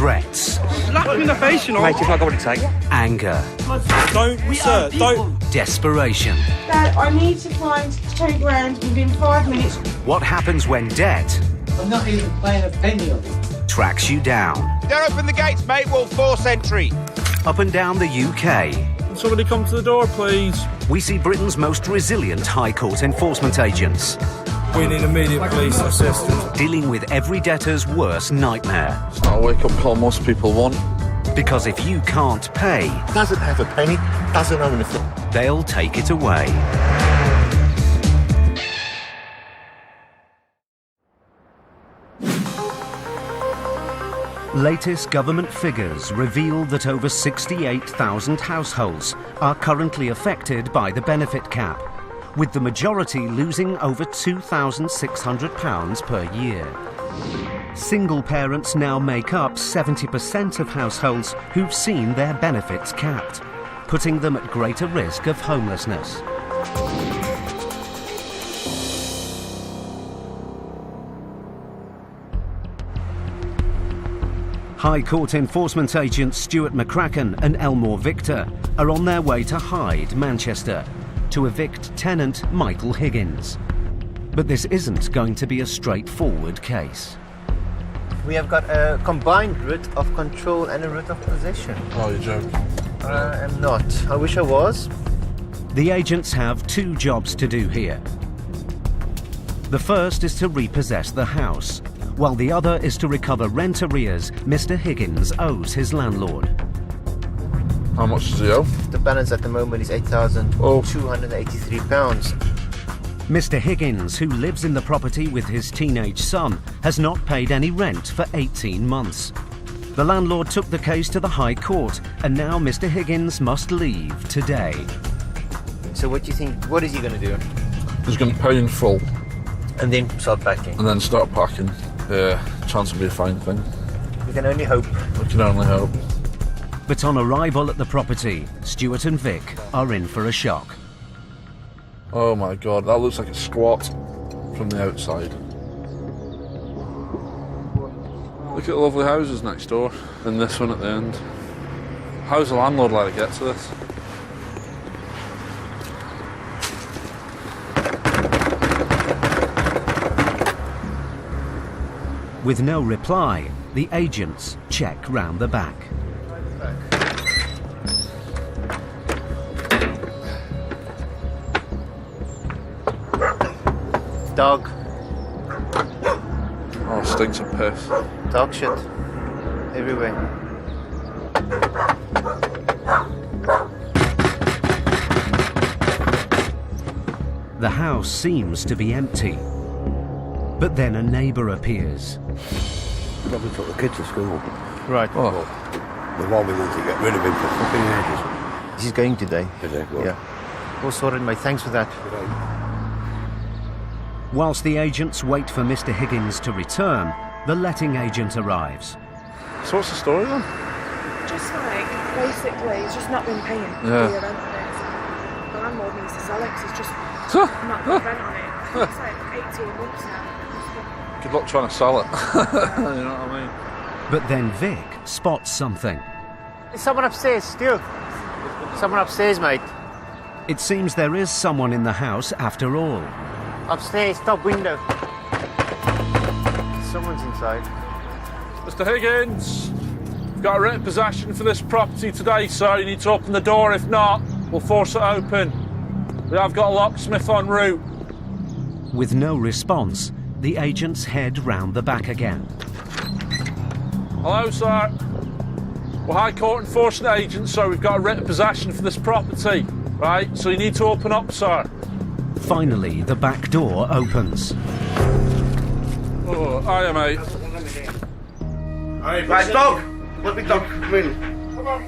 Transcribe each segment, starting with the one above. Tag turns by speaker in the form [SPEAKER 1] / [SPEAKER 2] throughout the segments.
[SPEAKER 1] threats.
[SPEAKER 2] Slap him in the face, you know.
[SPEAKER 3] Mate, you've not got what it takes.
[SPEAKER 1] Anger.
[SPEAKER 2] Don't, sir, don't.
[SPEAKER 1] Desperation.
[SPEAKER 4] Dad, I need to find 2 grand within 5 minutes.
[SPEAKER 1] What happens when debt
[SPEAKER 5] I'm not even paying a penny of it.
[SPEAKER 1] tracks you down?
[SPEAKER 6] Don't open the gates, mate. We'll force entry.
[SPEAKER 1] Up and down the UK,
[SPEAKER 2] Can somebody come to the door, please?
[SPEAKER 1] we see Britain's most resilient High Court enforcement agents
[SPEAKER 2] We need immediate police assistance.
[SPEAKER 1] dealing with every debtor's worst nightmare.
[SPEAKER 7] It's not a wake-up call most people want.
[SPEAKER 1] Because if you can't pay,
[SPEAKER 8] Doesn't have a penny, doesn't own anything.
[SPEAKER 1] they'll take it away. Latest government figures reveal that over 68,000 households are currently affected by the benefit cap, with the majority losing over £2,600 per year. Single parents now make up 70% of households who've seen their benefits capped, putting them at greater risk of homelessness. High Court enforcement agents Stuart McCracken and Elmore Victor are on their way to Hyde, Manchester, to evict tenant Michael Higgins. But this isn't going to be a straightforward case.
[SPEAKER 9] We have got a combined writ of control and a writ of possession.
[SPEAKER 7] Oh, you're joking.
[SPEAKER 9] I am not. I wish I was.
[SPEAKER 1] The agents have 2 jobs to do here. The first is to repossess the house, while the other is to recover rent arrears Mr. Higgins owes his landlord.
[SPEAKER 7] How much does he owe?
[SPEAKER 9] The balance at the moment is £8,283.
[SPEAKER 1] Mr. Higgins, who lives in the property with his teenage son, has not paid any rent for 18 months. The landlord took the case to the High Court, and now Mr. Higgins must leave today.
[SPEAKER 9] So what do you think? What is he going to do?
[SPEAKER 7] He's going to pay in full
[SPEAKER 9] And then start packing.
[SPEAKER 7] and then start packing. Yeah, chance will be a fine thing.
[SPEAKER 9] We can only hope.
[SPEAKER 7] We can only hope.
[SPEAKER 1] But on arrival at the property, Stuart and Vic are in for a shock.
[SPEAKER 7] Oh my god, that looks like a squat from the outside. Look at the lovely houses next door, and this one at the end. How's the landlord let it get to this?
[SPEAKER 1] With no reply, the agents check round the back.
[SPEAKER 9] Dog.
[SPEAKER 7] Oh, stinks of piss.
[SPEAKER 9] Dog shit. Everywhere.
[SPEAKER 1] The house seems to be empty. But then a neighbour appears.
[SPEAKER 8] Probably took the kids to school.
[SPEAKER 9] Right.
[SPEAKER 7] Oh,
[SPEAKER 8] The one we want to get rid of him for fucking ages.
[SPEAKER 9] He's going today.
[SPEAKER 8] Is it? Well,
[SPEAKER 9] Yeah. All sorted, mate. Thanks for that.
[SPEAKER 1] Whilst the agents wait for Mr. Higgins to return, the letting agent arrives.
[SPEAKER 7] so what's the story then?
[SPEAKER 4] Just like, basically, he's just not been paying
[SPEAKER 7] Yeah.
[SPEAKER 4] the rent on it. The landlord needs to sell it 'cause he's just not got rent on it. It's like 18 months now.
[SPEAKER 7] Good luck trying to sell it. You know what I mean?
[SPEAKER 1] But then Vic spots something.
[SPEAKER 9] There's someone upstairs, still. Someone upstairs, mate.
[SPEAKER 1] It seems there is someone in the house after all.
[SPEAKER 9] Upstairs, top window. Someone's inside.
[SPEAKER 7] Mr. Higgins, we've got a writ of possession for this property today, sir. You need to open the door. If not, we'll force it open. We have got a locksmith en route.
[SPEAKER 1] With no response, the agents head round the back again.
[SPEAKER 7] Hello, sir. We're High Court enforcement agents, so we've got a writ of possession for this property. Right, so you need to open up, sir.
[SPEAKER 1] Finally, the back door opens.
[SPEAKER 7] Oh, hiya, mate.
[SPEAKER 8] Right, dog! Let me dog come in. Come on.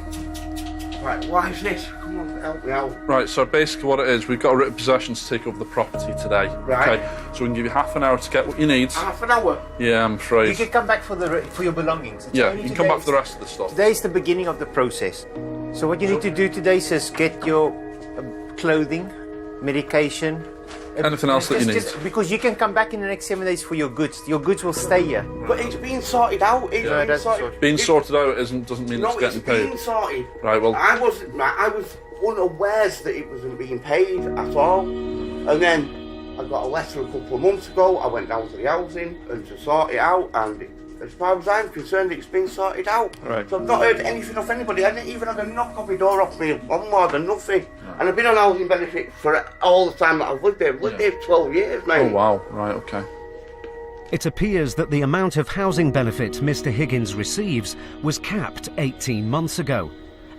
[SPEAKER 8] Right, why is this? Come on, help me out.
[SPEAKER 7] Right, so basically what it is, we've got a writ of possession to take over the property today.
[SPEAKER 8] Right.
[SPEAKER 7] Okay, so we can give you half an hour to get what you need.
[SPEAKER 8] Half an hour?
[SPEAKER 7] Yeah, I'm
[SPEAKER 9] You
[SPEAKER 7] afraid.
[SPEAKER 9] can come back for your belongings. It's
[SPEAKER 7] Yeah,
[SPEAKER 9] only
[SPEAKER 7] you can come back for the
[SPEAKER 9] today.
[SPEAKER 7] rest of the stuff.
[SPEAKER 9] Today's the beginning of the process. So what you need to do today is get your clothing, medication,
[SPEAKER 7] Anything else that you need?
[SPEAKER 9] Just because you can come back in the next 7 days for your goods. Your goods will stay here.
[SPEAKER 8] But it's being sorted out.
[SPEAKER 7] Being sorted out doesn't mean it's getting paid.
[SPEAKER 8] Being sorted.
[SPEAKER 7] Right, well...
[SPEAKER 8] I was unawares that it wasn't being paid at all. And then I got a letter a couple of months ago. I went down to the housing and to sort it out, and as far as I'm concerned, it's been sorted out.
[SPEAKER 7] Right.
[SPEAKER 8] So I've not heard anything off anybody. I didn't even have a knock on my door off me one more than nothing. Right. And I've been on housing benefit for all the time that I've lived there. I've lived there 12 years, mate.
[SPEAKER 7] Oh, wow. Right, okay.
[SPEAKER 1] It appears that the amount of housing benefit Mr. Higgins receives was capped 18 months ago,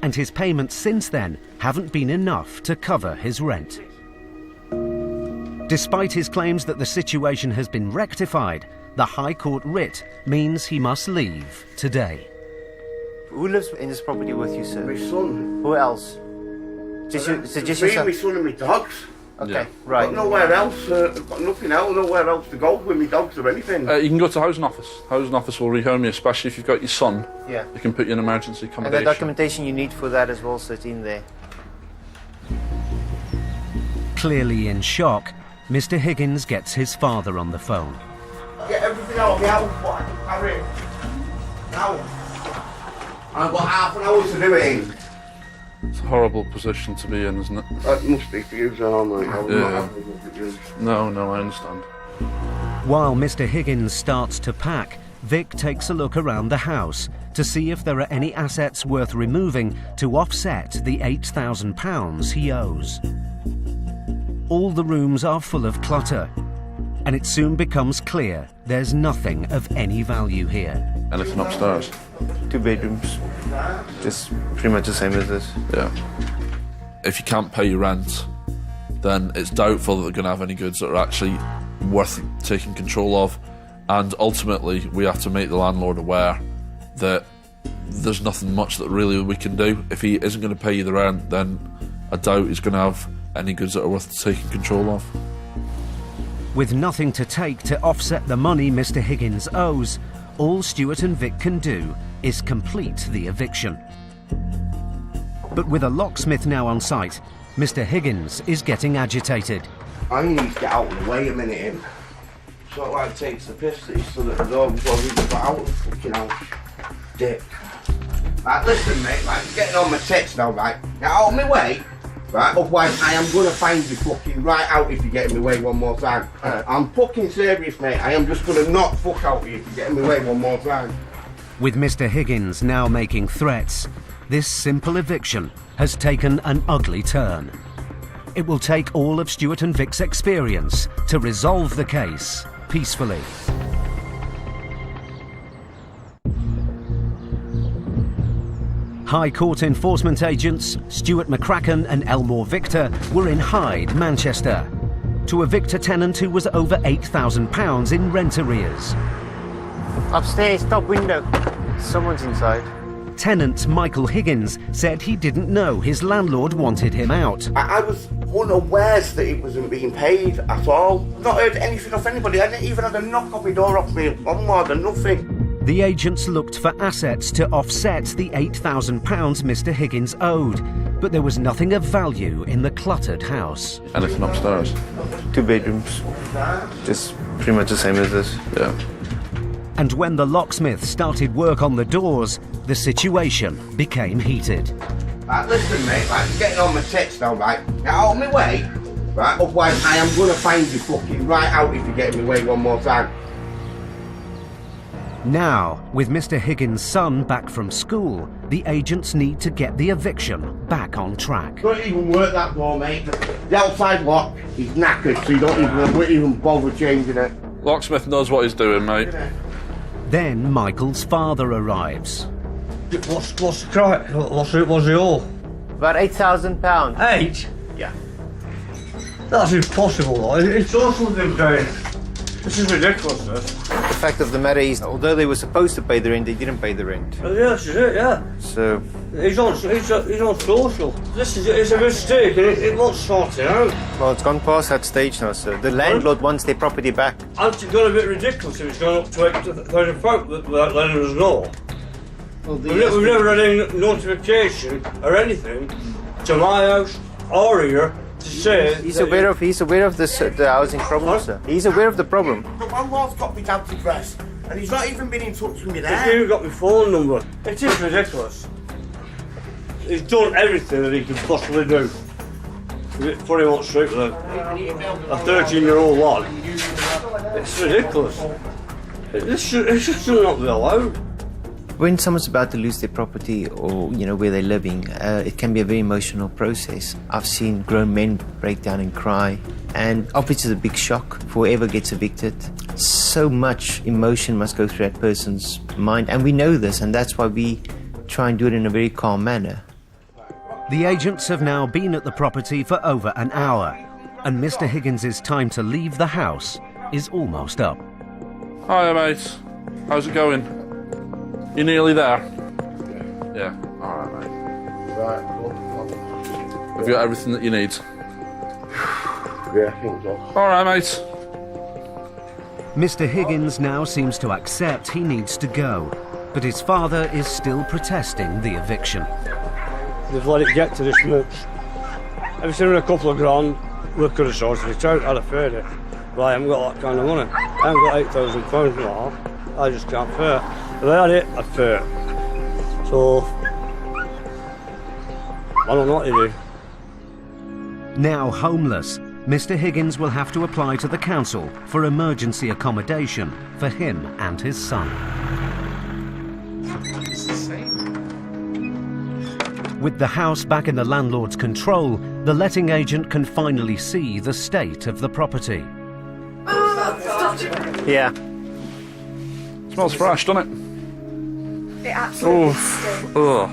[SPEAKER 1] and his payments since then haven't been enough to cover his rent. Despite his claims that the situation has been rectified, the High Court writ means he must leave today.
[SPEAKER 9] Who lives in this property with you, sir?
[SPEAKER 8] My son.
[SPEAKER 9] Who else? Just yourself?
[SPEAKER 8] My son and my dogs.
[SPEAKER 9] Okay,
[SPEAKER 7] Yeah.
[SPEAKER 9] right.
[SPEAKER 8] Got nowhere else. I've got nothing else, nowhere else to go with my dogs or anything.
[SPEAKER 7] You can go to housing office. Housing office will rehome you, especially if you've got your son.
[SPEAKER 9] Yeah.
[SPEAKER 7] They can put you in emergency
[SPEAKER 9] And
[SPEAKER 7] accommodation.
[SPEAKER 9] the documentation you need for that as well, so it's in there.
[SPEAKER 1] Clearly in shock, Mr. Higgins gets his father on the phone.
[SPEAKER 8] Get everything out of the house, what I can carry. Now. I've got half an hour to do it in.
[SPEAKER 7] It's a horrible position to be in, isn't it?
[SPEAKER 8] That must be for you, John, mate. I was
[SPEAKER 7] Yeah.
[SPEAKER 8] not having a look at you.
[SPEAKER 7] No, I understand.
[SPEAKER 1] While Mr. Higgins starts to pack, Vic takes a look around the house to see if there are any assets worth removing to offset the £8,000 he owes. All the rooms are full of clutter, and it soon becomes clear there's nothing of any value here.
[SPEAKER 7] Anything upstairs?
[SPEAKER 9] 2 bedrooms. Just pretty much the same as this.
[SPEAKER 7] Yeah. If you can't pay your rent, then it's doubtful that they're going to have any goods that are actually worth taking control of. And ultimately, we have to make the landlord aware that there's nothing much that really we can do. If he isn't going to pay you the rent, then I doubt he's going to have any goods that are worth taking control of.
[SPEAKER 1] With nothing to take to offset the money Mr. Higgins owes, all Stuart and Vic can do is complete the eviction. But with a locksmith now on site, Mr. Higgins is getting agitated.
[SPEAKER 8] I need to get out of the way a minute, him. Sort of like takes the piss that he's stood at the door before he got out of the fucking house. Dick. Right, listen, mate, right, I'm getting on my tits now, right? Get out of my way. Right, otherwise I am going to find you fucking right out if you get in my way one more time. I'm fucking serious, mate. I am just going to knock fuck out of you if you get in my way one more time.
[SPEAKER 1] With Mr. Higgins now making threats, this simple eviction has taken an ugly turn. It will take all of Stuart and Vic's experience to resolve the case peacefully. High Court enforcement agents Stuart McCracken and Elmore Victor were in Hyde, Manchester, to evict a tenant who was over £8,000 in rent arrears.
[SPEAKER 9] Upstairs, top window. Someone's inside.
[SPEAKER 1] Tenant Michael Higgins said he didn't know his landlord wanted him out.
[SPEAKER 8] I was unawares that it wasn't being paid at all. Not heard anything off anybody. I didn't even have a knock on my door off me one more than nothing.
[SPEAKER 1] The agents looked for assets to offset the £8,000 Mr. Higgins owed, but there was nothing of value in the cluttered house.
[SPEAKER 7] Anything upstairs?
[SPEAKER 9] 2 bedrooms. Just pretty much the same as this.
[SPEAKER 7] Yeah.
[SPEAKER 1] And when the locksmith started work on the doors, the situation became heated.
[SPEAKER 8] Right, listen, mate, right, I'm getting on my tits now, right? Get out of my way, right? Otherwise I am going to find you fucking right out if you get in my way one more time.
[SPEAKER 1] Now, with Mr. Higgins' son back from school, the agents need to get the eviction back on track.
[SPEAKER 8] Don't even work that door, mate. The outside lock is knackered, so you don't even bother changing it.
[SPEAKER 7] Locksmith knows what he's doing, mate.
[SPEAKER 1] Then Michael's father arrives.
[SPEAKER 5] What's the crack? What's the all?
[SPEAKER 9] About £8,000.
[SPEAKER 5] 8?
[SPEAKER 9] Yeah.
[SPEAKER 5] That's impossible, though. It's awful thing doing. This is ridiculous, this.
[SPEAKER 9] The fact of the matter is, although they were supposed to pay the rent, they didn't pay the rent.
[SPEAKER 5] Yeah, this is it, yeah.
[SPEAKER 9] So,
[SPEAKER 5] He's on social. It's a mistake, and it won't sort it out.
[SPEAKER 9] well, it's gone past that stage now, so the landlord wants their property back.
[SPEAKER 5] It's got a bit ridiculous if it's gone up to £8,000 without letting us know.
[SPEAKER 9] Well,
[SPEAKER 5] We've never had any notification or anything to my house or here say
[SPEAKER 9] He's aware of this, the housing problem, sir. He's aware of the problem.
[SPEAKER 8] But my wife's got me down to dress, and he's not even been in touch with me
[SPEAKER 5] if
[SPEAKER 8] there.
[SPEAKER 5] you've got my phone number, it is ridiculous. He's done everything that he could possibly do. Before he won't sleep with a 13-year-old lad. It's ridiculous. It should not be allowed.
[SPEAKER 9] When someone's about to lose their property or, where they're living, it can be a very emotional process. I've seen grown men break down and cry, and obviously it's a big shock for whoever gets evicted. So much emotion must go through that person's mind, and we know this, and that's why we try and do it in a very calm manner.
[SPEAKER 1] The agents have now been at the property for over an hour, and Mr. Higgins' time to leave the house is almost up.
[SPEAKER 7] Hiya, mate. How's it going? You nearly there? Yeah. Alright, mate.
[SPEAKER 8] Right,
[SPEAKER 7] Have you got everything that you need?
[SPEAKER 8] yeah, I think so.
[SPEAKER 7] Alright, mate.
[SPEAKER 1] Mr. Higgins now seems to accept he needs to go, but his father is still protesting the eviction.
[SPEAKER 5] They've let it get to this much. Everything in a couple of grand, we could have sorted it out, I'd have paid it. But I haven't got that kind of money. I haven't got £8,000 now. I just can't pay it. If I had it, I'd pay it. So, I don't know what to do.
[SPEAKER 1] Now homeless, Mr. Higgins will have to apply to the council for emergency accommodation for him and his son. With the house back in the landlord's control, the letting agent can finally see the state of the property.
[SPEAKER 9] Yeah.
[SPEAKER 7] Smells fresh, doesn't it?
[SPEAKER 4] It absolutely stinks.
[SPEAKER 7] Ugh.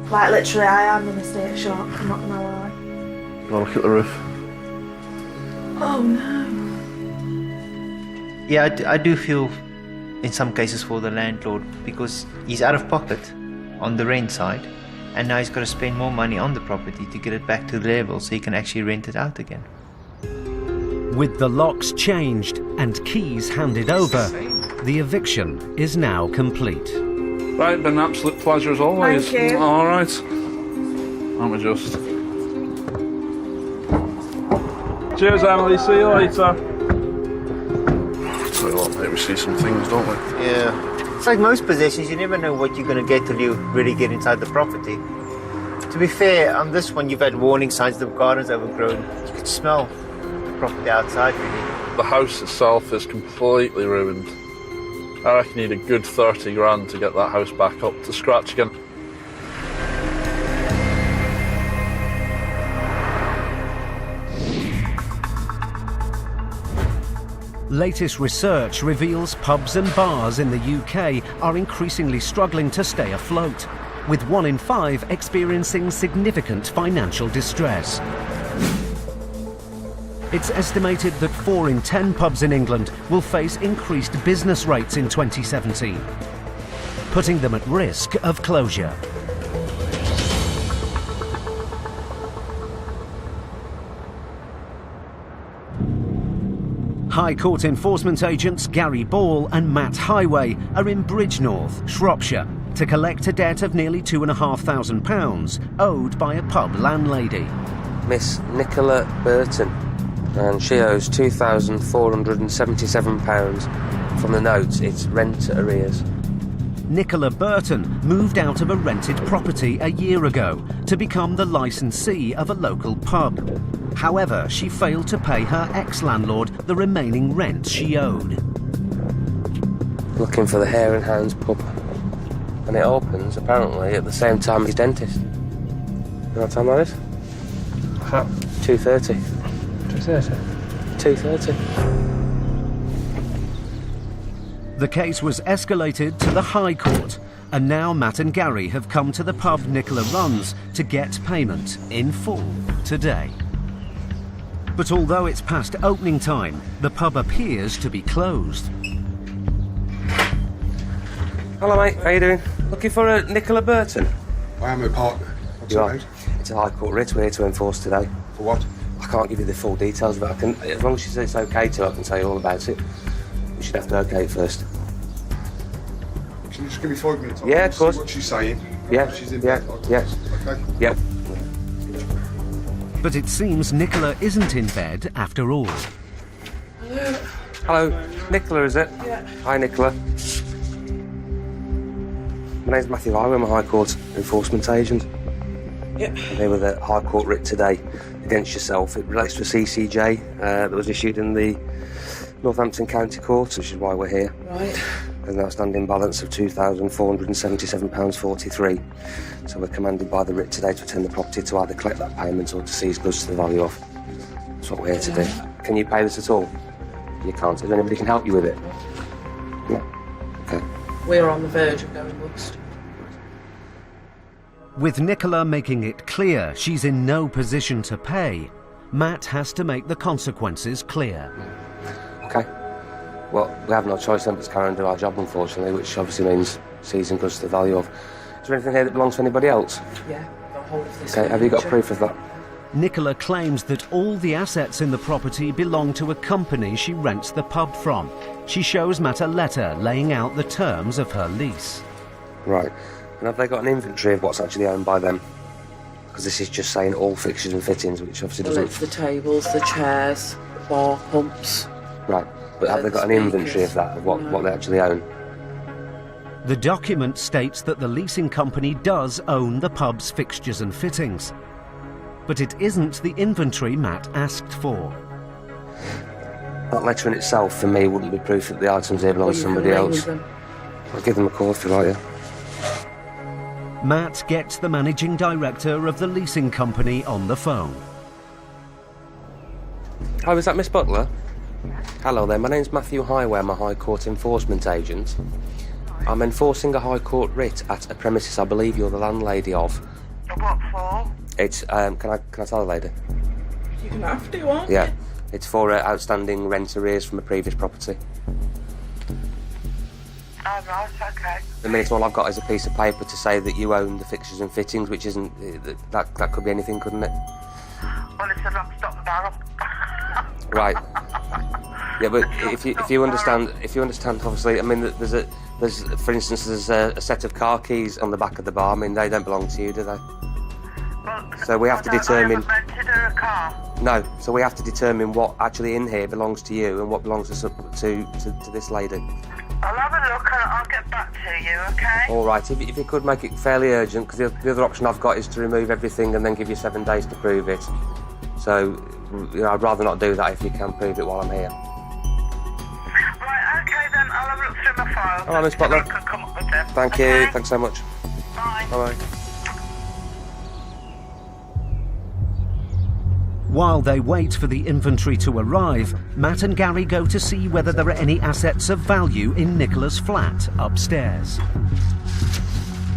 [SPEAKER 4] Like, literally, I am in a state of shock, I'm not gonna lie.
[SPEAKER 7] Well, look at the roof.
[SPEAKER 4] Oh no.
[SPEAKER 9] Yeah, I do feel in some cases for the landlord, because he's out of pocket on the rent side, and now he's got to spend more money on the property to get it back to the level so he can actually rent it out again.
[SPEAKER 1] With the locks changed and keys handed over, the eviction is now complete.
[SPEAKER 7] Right, been an absolute pleasure as always.
[SPEAKER 4] Thank you.
[SPEAKER 7] All right. Aren't we just?
[SPEAKER 2] Cheers, Emily. See you later.
[SPEAKER 7] I'll tell you what, mate, we see some things, don't we?
[SPEAKER 9] Yeah. It's like most possessions, you never know what you're going to get till you really get inside the property. To be fair, on this one you've had warning signs, the garden's overgrown. You could smell the property outside, really.
[SPEAKER 7] The house itself is completely ruined. I reckon you need a good 30 grand to get that house back up to scratch again.
[SPEAKER 1] Latest research reveals pubs and bars in the UK are increasingly struggling to stay afloat, with 1 in 5 experiencing significant financial distress. It's estimated that 4 in 10 pubs in England will face increased business rates in 2017, putting them at risk of closure. High Court enforcement agents Gary Ball and Matt Highway are in Bridgnorth, Shropshire, to collect a debt of nearly £2,500 owed by a pub landlady.
[SPEAKER 3] Miss Nicola Burton, and she owes £2,477 from the notes. It's rent arrears.
[SPEAKER 1] Nicola Burton moved out of a rented property a year ago to become the licensee of a local pub. However, she failed to pay her ex-landlord the remaining rent she owed.
[SPEAKER 3] Looking for the Hare and Hounds pub. And it opens, apparently, at the same time as his dentist. You know what time that is? 2:30. 2:30? 2:30.
[SPEAKER 1] The case was escalated to the High Court, and now Matt and Gary have come to the pub Nicola runs to get payment in full today. But although it's past opening time, the pub appears to be closed.
[SPEAKER 3] Hello, mate. How you doing? Looking for a Nicola Burton?
[SPEAKER 10] I am a partner. What's
[SPEAKER 3] You
[SPEAKER 10] it
[SPEAKER 3] are?
[SPEAKER 10] about?
[SPEAKER 3] It's a High Court writ we're here to enforce today.
[SPEAKER 10] For what?
[SPEAKER 3] I can't give you the full details, but I can, as long as she says it's okay to, I can tell you all about it. You should have to okay it first.
[SPEAKER 10] Can you just give me 5 minutes?
[SPEAKER 3] Yeah, of course.
[SPEAKER 10] See what she's saying.
[SPEAKER 3] Yeah,
[SPEAKER 10] She's in
[SPEAKER 3] yeah,
[SPEAKER 10] bed.
[SPEAKER 3] yeah.
[SPEAKER 10] Okay.
[SPEAKER 3] Yep.
[SPEAKER 1] But it seems Nicola isn't in bed after all.
[SPEAKER 3] Hello, Nicola, is it?
[SPEAKER 4] Yeah.
[SPEAKER 3] Hi, Nicola. My name's Matthew Highway, I'm a High Court enforcement agent.
[SPEAKER 4] Yeah.
[SPEAKER 3] I'm here with a High Court writ today against yourself. It relates to a CCJ that was issued in the Northampton County Court, which is why we're here.
[SPEAKER 4] Right.
[SPEAKER 3] There's an outstanding balance of £2,477.43. So we're commanded by the writ today to attend the property to either collect that payment or to seize goods to the value of. That's what we're here to do. Can you pay this at all? You can't. Is there anybody can help you with it? No? Okay.
[SPEAKER 4] We're on the verge of going bust.
[SPEAKER 1] With Nicola making it clear she's in no position to pay, Matt has to make the consequences clear.
[SPEAKER 3] Okay. Well, we have no choice then but to carry on and do our job, unfortunately, which obviously means seizing goods to the value of. Is there anything here that belongs to anybody else?
[SPEAKER 4] Yeah, the whole of this.
[SPEAKER 3] Okay, have you got
[SPEAKER 4] furniture.
[SPEAKER 3] proof of that?
[SPEAKER 1] Nicola claims that all the assets in the property belong to a company she rents the pub from. She shows Matt a letter laying out the terms of her lease.
[SPEAKER 3] Right. And have they got an inventory of what's actually owned by them? Because this is just saying all fixtures and fittings, which obviously
[SPEAKER 4] Well,
[SPEAKER 3] doesn't...
[SPEAKER 4] it's the tables, the chairs, the bar pumps.
[SPEAKER 3] Right. But have they got an inventory of that, of what they actually own?
[SPEAKER 1] The document states that the leasing company does own the pub's fixtures and fittings. But it isn't the inventory Matt asked for.
[SPEAKER 3] That letter in itself, for me, wouldn't be proof that the items here belong to somebody else. I'll give them a call if you like, yeah.
[SPEAKER 1] Matt gets the managing director of the leasing company on the phone.
[SPEAKER 3] Oh, is that Miss Butler? Hello there, my name's Matthew Highway, I'm a High Court enforcement agent. I'm enforcing a High Court writ at a premises I believe you're the landlady of.
[SPEAKER 11] What for?
[SPEAKER 3] It's, can I tell the lady?
[SPEAKER 4] You can have to, aren't
[SPEAKER 3] Yeah.
[SPEAKER 4] you?
[SPEAKER 3] It's for outstanding rent arrears from a previous property.
[SPEAKER 11] Oh, right, okay.
[SPEAKER 3] I mean, all I've got is a piece of paper to say that you own the fixtures and fittings, which isn't... That could be anything, couldn't it?
[SPEAKER 11] Well, it's a lock, stock and barrel.
[SPEAKER 3] Right. Yeah, but if you understand, obviously, I mean, there's for instance, there's a set of car keys on the back of the bar. I mean, they don't belong to you, do they?
[SPEAKER 11] Well,
[SPEAKER 3] So we have to determine...
[SPEAKER 11] I haven't rented her a car.
[SPEAKER 3] No, so we have to determine what actually in here belongs to you and what belongs to this lady.
[SPEAKER 11] I'll have a look and I'll get back to you, okay?
[SPEAKER 3] All right, if you could make it fairly urgent, because the other option I've got is to remove everything and then give you 7 days to prove it. So, you know, I'd rather not do that if you can prove it while I'm here.
[SPEAKER 11] Right, okay then, I'll have a look through my files.
[SPEAKER 3] All right, Miss Butler.
[SPEAKER 11] I can come up with them.
[SPEAKER 3] Thank you,
[SPEAKER 11] Okay?
[SPEAKER 3] thanks so much.
[SPEAKER 11] Bye.
[SPEAKER 3] Bye-bye.
[SPEAKER 1] While they wait for the inventory to arrive, Matt and Gary go to see whether there are any assets of value in Nicola's flat upstairs.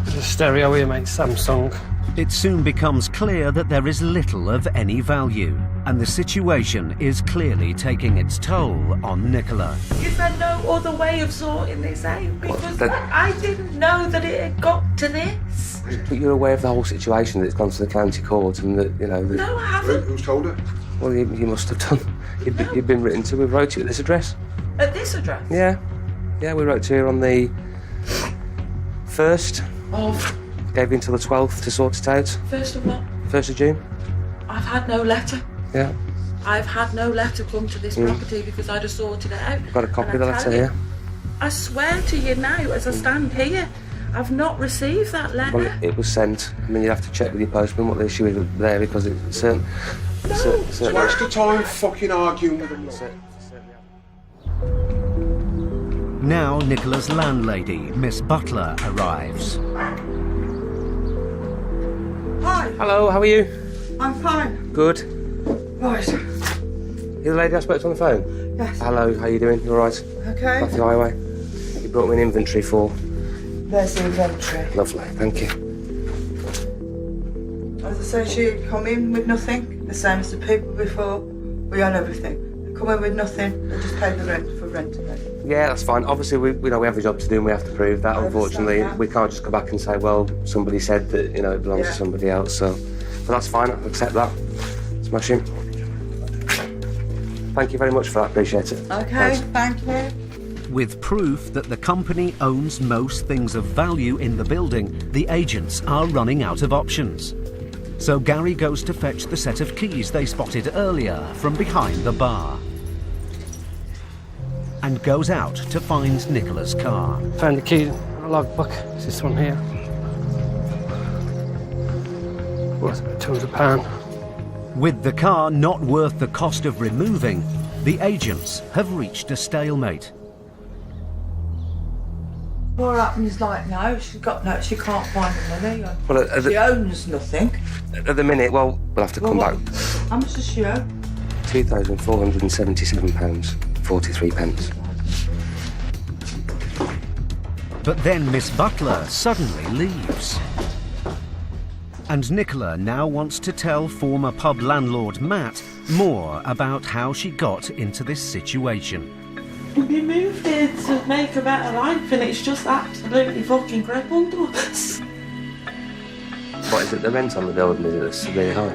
[SPEAKER 12] There's a stereo here, mate, Samsung.
[SPEAKER 1] It soon becomes clear that there is little of any value, and the situation is clearly taking its toll on Nicola.
[SPEAKER 4] Is there no other way of sorting this out? Because
[SPEAKER 3] that-
[SPEAKER 4] I didn't know that it had got to this.
[SPEAKER 3] But you're aware of the whole situation, that it's gone to the county court and that, you know... That,
[SPEAKER 4] No, I haven't.
[SPEAKER 10] Who's told her?
[SPEAKER 3] Well, you must have done. You've been written to. We wrote to you at this address.
[SPEAKER 4] At this address?
[SPEAKER 3] Yeah. Yeah, we wrote to you on the 1st.
[SPEAKER 4] Of
[SPEAKER 3] Gave you until the 12th to sort it out.
[SPEAKER 4] 1st of what?
[SPEAKER 3] 1st of June.
[SPEAKER 4] I've had no letter.
[SPEAKER 3] Yeah.
[SPEAKER 4] I've had no letter come to this property because I'd have sorted it out.
[SPEAKER 3] Got a copy
[SPEAKER 4] And
[SPEAKER 3] of the
[SPEAKER 4] I
[SPEAKER 3] letter
[SPEAKER 4] tell you,
[SPEAKER 3] here.
[SPEAKER 4] I swear to you now, as I stand here, I've not received that letter.
[SPEAKER 3] Well, it was sent. I mean, you'd have to check with your postman what the issue is there because it's certain.
[SPEAKER 10] Waste of time fucking arguing with them.
[SPEAKER 1] Now Nicola's landlady, Miss Butler, arrives.
[SPEAKER 13] Hi,
[SPEAKER 3] Hello, how are you?
[SPEAKER 13] I'm fine.
[SPEAKER 3] Good.
[SPEAKER 13] Right,
[SPEAKER 3] You're the lady I spoke to on the phone?
[SPEAKER 13] yes.
[SPEAKER 3] Hello, how you doing? You alright?
[SPEAKER 13] Okay.
[SPEAKER 3] Matthew Highway. You brought me an inventory for.
[SPEAKER 13] There's the inventory.
[SPEAKER 3] Lovely, thank you.
[SPEAKER 13] As I say, she come in with nothing, the same as the people before. We own everything. They come in with nothing, they just pay the rent for rent.
[SPEAKER 3] Yeah, that's fine. Obviously, we know we have a job to do and we have to prove that.
[SPEAKER 13] I
[SPEAKER 3] Unfortunately,
[SPEAKER 13] understand that.
[SPEAKER 3] we can't just go back and say, well, somebody said that, you know, it belongs to
[SPEAKER 13] Yeah.
[SPEAKER 3] somebody else. So, but that's fine. I'll accept that. Smashing. Thank you very much for that. Appreciate it.
[SPEAKER 13] Okay,
[SPEAKER 3] Thanks.
[SPEAKER 13] thank you.
[SPEAKER 1] With proof that the company owns most things of value in the building, the agents are running out of options. so Gary goes to fetch the set of keys they spotted earlier from behind the bar. And goes out to find Nicola's car.
[SPEAKER 12] Found the key in a logbook. It's this one here. Worth about £200.
[SPEAKER 1] With the car not worth the cost of removing, the agents have reached a stalemate.
[SPEAKER 13] What happens like now? She can't find the money.
[SPEAKER 3] Well,
[SPEAKER 13] she owns nothing.
[SPEAKER 3] At the minute, well, we'll have to come back.
[SPEAKER 13] How much does she owe?
[SPEAKER 3] £2,477.43.
[SPEAKER 1] But then Miss Butler suddenly leaves. And Nicola now wants to tell former pub landlord Matt more about how she got into this situation.
[SPEAKER 14] We moved here to make a better life and it's just absolutely fucking crippled us.
[SPEAKER 3] What is it, the rent on the building, is it really high?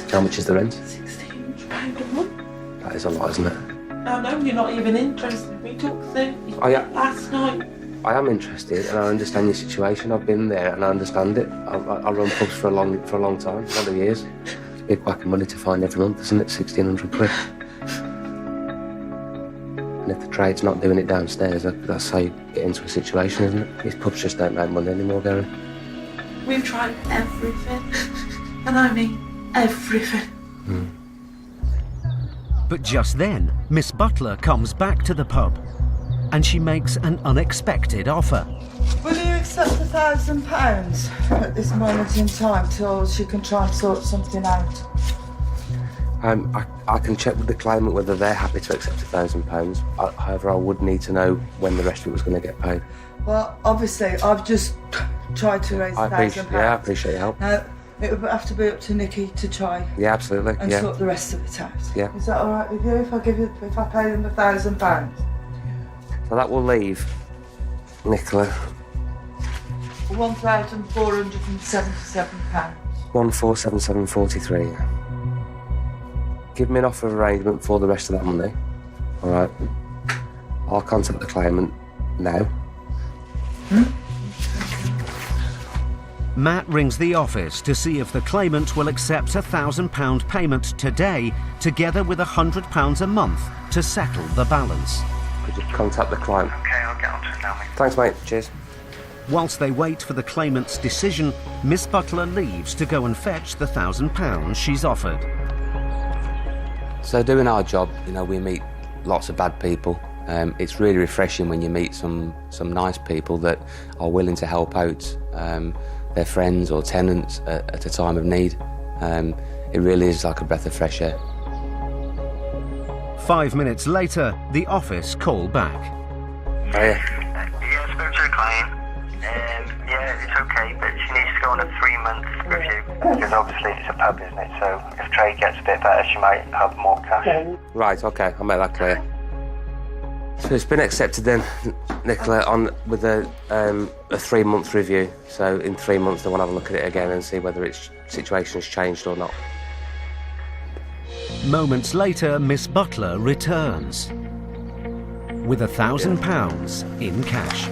[SPEAKER 3] How much is the rent?
[SPEAKER 14] £1,600 a month.
[SPEAKER 3] That is a lot, isn't it?
[SPEAKER 14] I know you're not even interested. We took 30 last night.
[SPEAKER 3] I am interested and I understand your situation. I've been there and I understand it. I run pubs for a long time, a lot of years. It's a big whack of money to find every month, isn't it? £1,600. And if the trade's not doing it downstairs, that's how you get into a situation, isn't it? These pubs just don't make money anymore, Gary.
[SPEAKER 14] We've tried everything. And I mean everything.
[SPEAKER 1] But just then, Miss Butler comes back to the pub and she makes an unexpected offer.
[SPEAKER 13] Will you accept £1,000 at this moment in time till she can try and sort something out?
[SPEAKER 3] I can check with the claimant whether they're happy to accept £1,000. However, I would need to know when the rest of it was going to get paid.
[SPEAKER 13] Well, obviously, I've just tried to raise £1,000.
[SPEAKER 3] Yeah, I appreciate your help.
[SPEAKER 13] It would have to be up to Nikki to try.
[SPEAKER 3] Yeah, absolutely.
[SPEAKER 13] And sort the rest of it out.
[SPEAKER 3] Yeah.
[SPEAKER 13] Is that all right with you if I pay them £1,000?
[SPEAKER 3] So that will leave Nicola
[SPEAKER 13] £1,477.
[SPEAKER 3] £1,477.43. Give me an offer of arrangement for the rest of that money. All right. I'll contact the claimant now.
[SPEAKER 1] Matt rings the office to see if the claimant will accept £1,000 payment today, together with £100 a month to settle the balance.
[SPEAKER 3] Could you contact the client?
[SPEAKER 11] Okay, I'll get on to it now, mate.
[SPEAKER 3] Thanks, mate. Cheers.
[SPEAKER 1] Whilst they wait for the claimant's decision, Miss Butler leaves to go and fetch the £1,000 she's offered.
[SPEAKER 15] So doing our job, we meet lots of bad people. It's really refreshing when you meet some nice people that are willing to help out their friends or tenants at a time of need. It really is like a breath of fresh air.
[SPEAKER 1] 5 minutes later, the office call back.
[SPEAKER 11] Yeah, I spoke to a client. Yeah, it's okay, but she needs to go on a 3-month review because obviously it's a pub, isn't it? So if trade gets a bit better, she might have more cash.
[SPEAKER 3] Right, okay, I'll make that clear. So it's been accepted then, Nicola, with a 3-month review. So in 3 months they want to have a look at it again and see whether its situation has changed or not.
[SPEAKER 1] Moments later, Miss Butler returns with £1,000 in cash.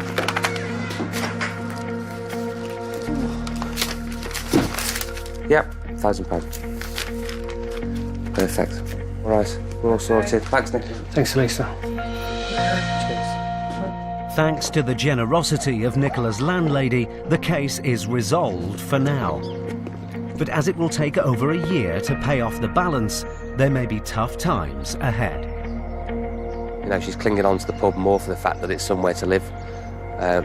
[SPEAKER 3] Yep, £1,000. Perfect. All right, we're all sorted. Thanks, Nick.
[SPEAKER 12] Thanks, Lisa.
[SPEAKER 1] Thanks to the generosity of Nicola's landlady, the case is resolved for now. But as it will take over a year to pay off the balance, there may be tough times ahead.
[SPEAKER 3] She's clinging on to the pub more for the fact that it's somewhere to live,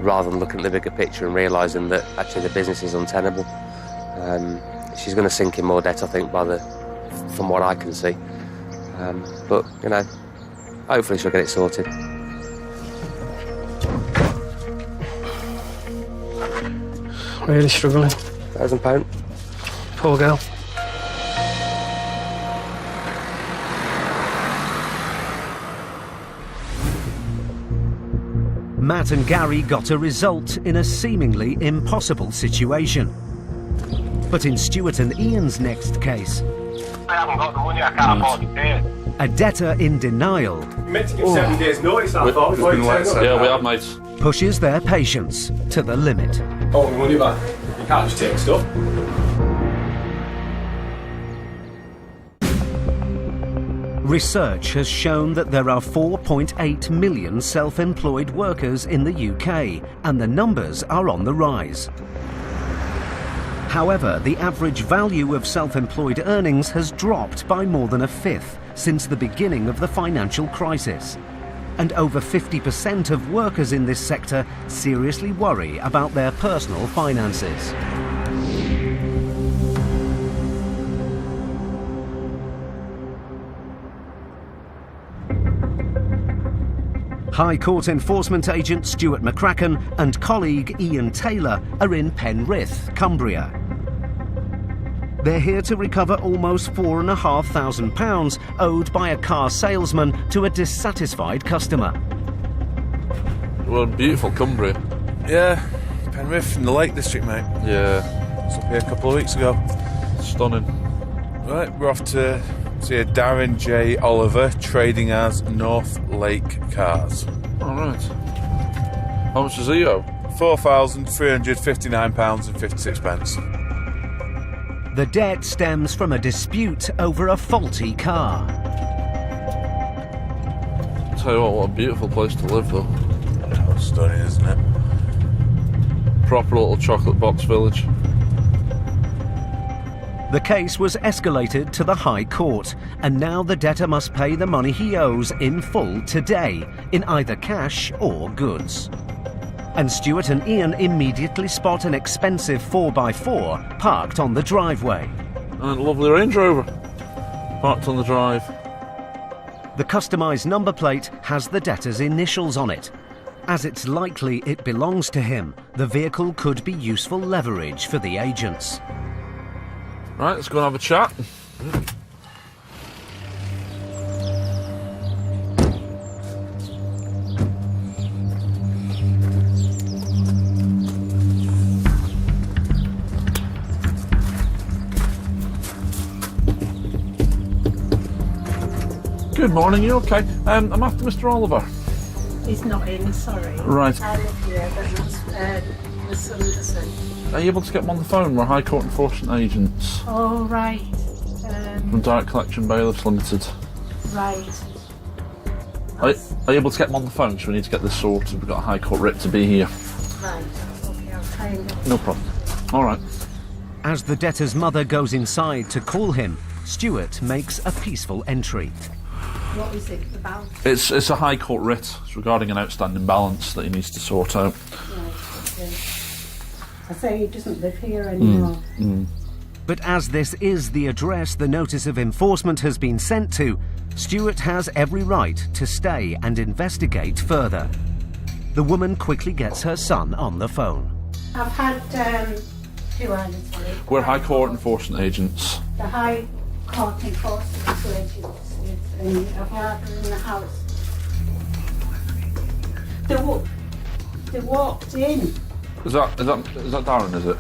[SPEAKER 3] rather than looking at the bigger picture and realising that actually the business is untenable. She's going to sink in more debt, I think, from what I can see. But, hopefully she'll get it sorted.
[SPEAKER 12] Really struggling.
[SPEAKER 3] £1,000.
[SPEAKER 12] Poor girl.
[SPEAKER 1] Matt and Gary got a result in a seemingly impossible situation. But in Stuart and Ian's next case,
[SPEAKER 16] I haven't got the money, I can't afford to pay it.
[SPEAKER 1] a debtor in denial
[SPEAKER 2] You meant to give 7 days notice, I thought. Before you turn up.
[SPEAKER 7] Yeah, we have, mate.
[SPEAKER 1] pushes their patience to the limit.
[SPEAKER 2] I want my money back. You can't just take stuff.
[SPEAKER 1] Research has shown that there are 4.8 million self-employed workers in the UK, and the numbers are on the rise. However, the average value of self-employed earnings has dropped by more than a fifth since the beginning of the financial crisis. And over 50% of workers in this sector seriously worry about their personal finances. High Court Enforcement Agent Stuart McCracken and colleague Ian Taylor are in Penrith, Cumbria. They're here to recover almost £4,500 owed by a car salesman to a dissatisfied customer.
[SPEAKER 7] Well, beautiful Cumbria.
[SPEAKER 17] Yeah, Penrith in the Lake District, mate.
[SPEAKER 7] Yeah.
[SPEAKER 17] I was up here a couple of weeks ago.
[SPEAKER 7] Stunning.
[SPEAKER 17] Right, we're off to see Darren J. Oliver trading as North Lake Cars.
[SPEAKER 7] All right. How much does he owe?
[SPEAKER 17] £4,359.56.
[SPEAKER 1] The debt stems from a dispute over a faulty car.
[SPEAKER 7] Tell you what a beautiful place to live, though.
[SPEAKER 17] Oh, stunning, isn't it?
[SPEAKER 7] Proper little chocolate box village.
[SPEAKER 1] The case was escalated to the High Court, and now the debtor must pay the money he owes in full today, in either cash or goods. And Stuart and Ian immediately spot an expensive 4x4 parked on the driveway.
[SPEAKER 7] And a lovely Range Rover parked on the drive.
[SPEAKER 1] The customised number plate has the debtor's initials on it. As it's likely it belongs to him, the vehicle could be useful leverage for the agents.
[SPEAKER 7] Right, let's go and have a chat. Good morning, you okay? I'm after Mr. Oliver.
[SPEAKER 18] He's not in, sorry.
[SPEAKER 7] Right.
[SPEAKER 18] I live here, but the son doesn't.
[SPEAKER 7] Are you able to get him on the phone? We're High Court Enforcement Agents.
[SPEAKER 18] Oh, right.
[SPEAKER 7] From Direct Collection Bailiffs Limited.
[SPEAKER 18] Right.
[SPEAKER 7] Are you able to get him on the phone? So we need to get this sorted. We've got a High Court writ to be here.
[SPEAKER 18] Right. Okay, I'll try and get...
[SPEAKER 7] No problem. All right.
[SPEAKER 1] As the debtor's mother goes inside to call him, Stuart makes a peaceful entry.
[SPEAKER 18] What is it about?
[SPEAKER 7] It's a High Court writ. It's regarding an outstanding balance that he needs to sort out.
[SPEAKER 18] Right, okay. I say he doesn't live here anymore.
[SPEAKER 1] But as this is the address the notice of enforcement has been sent to, Stuart has every right to stay and investigate further. The woman quickly gets her son on the phone.
[SPEAKER 18] I've had, who are you, sorry?
[SPEAKER 7] We're High Court Enforcement Agents.
[SPEAKER 18] The High Court Enforcement Agents, and I've had her in the house. They walked in.
[SPEAKER 7] Is that Darren, is it?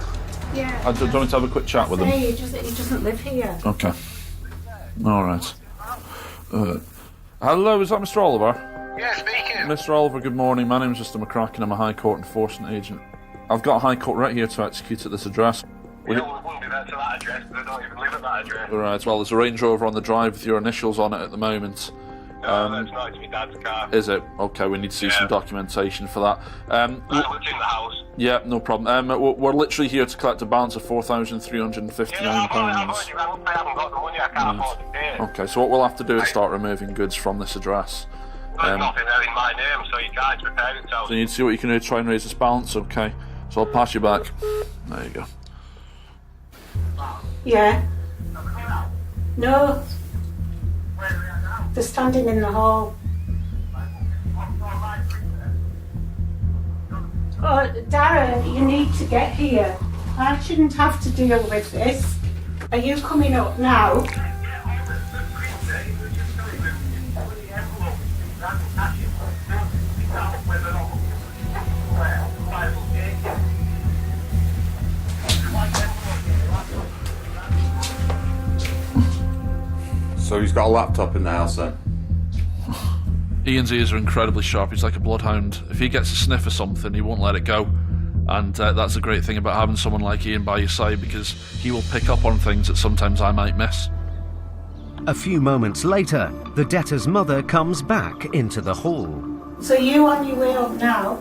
[SPEAKER 18] Yeah.
[SPEAKER 7] I just wanted to have a quick chat with him.
[SPEAKER 18] He doesn't live here.
[SPEAKER 7] Okay. All right. Hello, is that Mr. Oliver?
[SPEAKER 16] Yeah, speaking.
[SPEAKER 7] Mr. Oliver, good morning. My name's Mr. McCracken. I'm a High Court Enforcement Agent. I've got a High Court right here to execute at this address.
[SPEAKER 16] We wouldn't be there to that address, because I don't even live at that address.
[SPEAKER 7] Right, well, there's a Range Rover on the drive with your initials on it at the moment.
[SPEAKER 16] No, that's not. It's my dad's car.
[SPEAKER 7] Is it? Okay, we need to see some documentation for that.
[SPEAKER 16] It's in the house.
[SPEAKER 7] Yeah, no problem. We're literally here to collect a balance of £4,359.
[SPEAKER 16] I haven't got the money. I can't afford to pay it.
[SPEAKER 7] Okay, so what we'll have to do is start removing goods from this address.
[SPEAKER 16] There's nothing there in my name, so you can't prepare yourself.
[SPEAKER 7] So you need to see what you can do to try and raise this balance, okay? So I'll pass you back. There you go.
[SPEAKER 18] Yeah. No. They're standing in the hall. Oh, Darren, you need to get here. I shouldn't have to deal with this. Are you coming up now?
[SPEAKER 17] So he's got a laptop in the house then?
[SPEAKER 7] Ian's ears are incredibly sharp. He's like a bloodhound. If he gets a sniff of something, he won't let it go. And that's a great thing about having someone like Ian by your side, because he will pick up on things that sometimes I might miss.
[SPEAKER 1] A few moments later, the debtor's mother comes back into the hall.
[SPEAKER 18] So you on your way up now?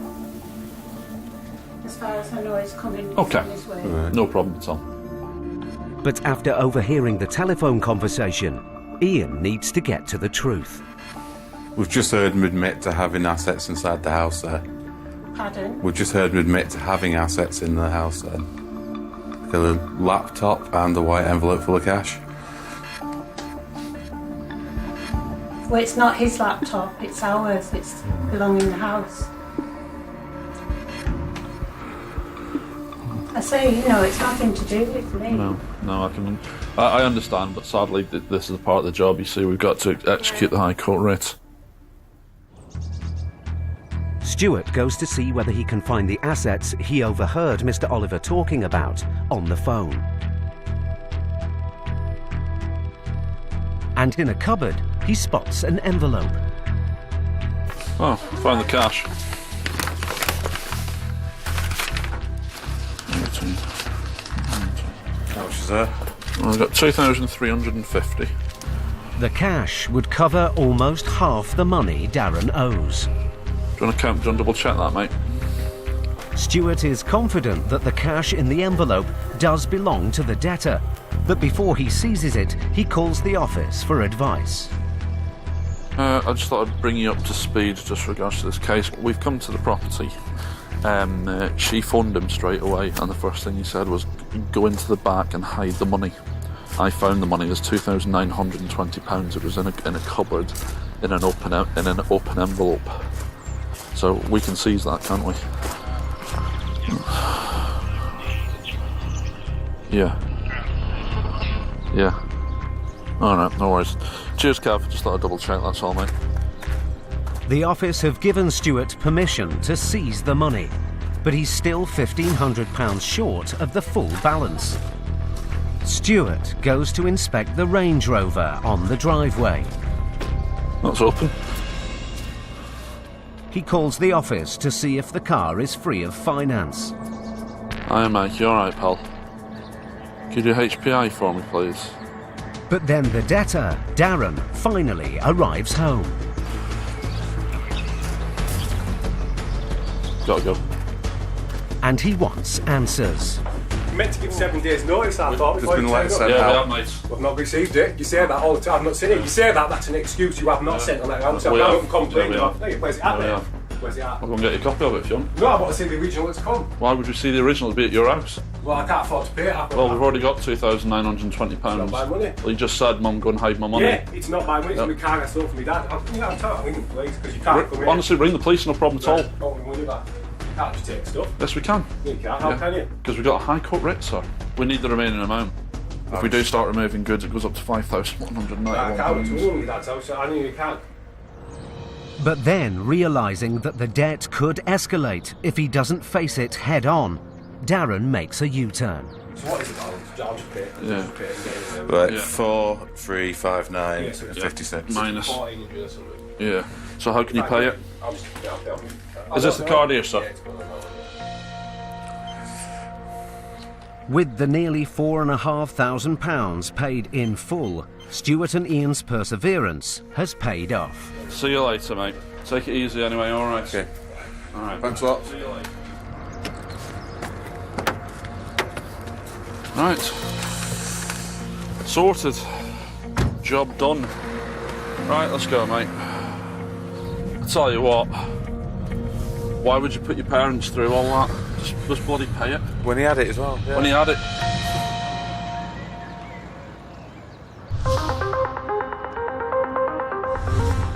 [SPEAKER 18] As far as I know, he's coming
[SPEAKER 7] Okay.
[SPEAKER 18] on his way.
[SPEAKER 7] No problem at all.
[SPEAKER 1] But after overhearing the telephone conversation, Ian needs to get to the truth.
[SPEAKER 17] We've just heard him admit to having assets inside the house there.
[SPEAKER 18] Pardon?
[SPEAKER 17] We've just heard him admit to having assets in the house there. Got a laptop and a white envelope full of cash.
[SPEAKER 18] Well, it's not his laptop, it's ours. It's belonging in the house. I say, you know, it's nothing to do with me.
[SPEAKER 7] No, I understand, but sadly, this is a part of the job. You see, we've got to execute the High Court writ.
[SPEAKER 1] Stuart goes to see whether he can find the assets he overheard Mr. Oliver talking about on the phone. And in a cupboard, he spots an envelope.
[SPEAKER 7] Oh, found the cash.
[SPEAKER 17] How much is there?
[SPEAKER 7] Well, I've got 2,350.
[SPEAKER 1] The cash would cover almost half the money Darren owes.
[SPEAKER 7] Do you want to double check that, mate?
[SPEAKER 1] Stuart is confident that the cash in the envelope does belong to the debtor, but before he seizes it, he calls the office for advice.
[SPEAKER 7] I just thought I'd bring you up to speed just regards to this case. We've come to the property. She phoned him straight away, and the first thing he said was, go into the back and hide the money. I found the money. There's £2,920. It was in a cupboard in an open envelope. So we can seize that, can't we? Yeah. Alright, no worries. Cheers, Cav. Just thought I'd double check, that's all, mate.
[SPEAKER 1] The office have given Stuart permission to seize the money, but he's still £1,500 short of the full balance. Stuart goes to inspect the Range Rover on the driveway.
[SPEAKER 7] That's open.
[SPEAKER 1] He calls the office to see if the car is free of finance.
[SPEAKER 7] Hiya, Mike. You alright, pal? Could you do HPI for me, please?
[SPEAKER 1] But then the debtor, Darren, finally arrives home.
[SPEAKER 7] Gotta go.
[SPEAKER 1] And he wants answers.
[SPEAKER 2] Meant to give 7 days notice, I thought.
[SPEAKER 17] There's been letters sent
[SPEAKER 7] Yeah,
[SPEAKER 17] out.
[SPEAKER 7] mate.
[SPEAKER 2] We've not received it. You say that all the time. I've not seen it. You say that, that's an excuse. You have not sent on that. I'm
[SPEAKER 7] We
[SPEAKER 2] not
[SPEAKER 7] have.
[SPEAKER 2] complaining.
[SPEAKER 7] Yeah, we have.
[SPEAKER 2] Where's it
[SPEAKER 7] Yeah,
[SPEAKER 2] at
[SPEAKER 7] we
[SPEAKER 2] then?
[SPEAKER 7] have.
[SPEAKER 2] Where's it at?
[SPEAKER 7] I'll go and get you a copy of it if you want.
[SPEAKER 2] No, I want to see the original that's come.
[SPEAKER 7] Why would you see the original be at your house?
[SPEAKER 2] Well, I can't afford to pay it.
[SPEAKER 7] Well, we've already got £2,920.
[SPEAKER 2] It's not my money.
[SPEAKER 7] Well, you just said, Mum, go and hide my money.
[SPEAKER 2] Yeah, it's not my money. It's
[SPEAKER 7] Yep.
[SPEAKER 2] my car I stole from my dad. I'm ringing the police because you can't come in.
[SPEAKER 7] Honestly, ring the police, no problem at all.
[SPEAKER 2] Don't want my money back. You can't just take stuff.
[SPEAKER 7] Yes, we can.
[SPEAKER 2] You can't. How can you?
[SPEAKER 7] Because we've got a High Court writ, sir. We need the remaining amount. If we do start removing goods, it goes up to
[SPEAKER 2] I
[SPEAKER 7] £5,191.
[SPEAKER 2] can't. It's all my dad's house. I knew you can't.
[SPEAKER 1] But then, realising that the debt could escalate if he doesn't face it head-on, Darren makes a U-turn.
[SPEAKER 2] So what is it, I'll just pay it.
[SPEAKER 7] Yeah.
[SPEAKER 2] Just pay it and get it in.
[SPEAKER 17] Right,
[SPEAKER 2] Yeah.
[SPEAKER 17] 4,359
[SPEAKER 2] Yeah, so it's
[SPEAKER 17] 56.
[SPEAKER 7] Minus.
[SPEAKER 2] 1400 or something.
[SPEAKER 7] Yeah. So how can you pay it?
[SPEAKER 2] I'll just pay it.
[SPEAKER 7] Is this the card here, sir?
[SPEAKER 2] Yeah, it's going on.
[SPEAKER 1] With the nearly £4,500 paid in full, Stuart and Ian's perseverance has paid off.
[SPEAKER 7] See you later, mate. Take it easy anyway, alright?
[SPEAKER 17] Okay.
[SPEAKER 7] Alright.
[SPEAKER 17] Thanks a lot.
[SPEAKER 7] See you later. Right. Sorted. Job done. Right, let's go, mate. I tell you what. Why would you put your parents through all that? Just bloody pay it.
[SPEAKER 17] When he had it as well. Yeah.
[SPEAKER 7] When he had it.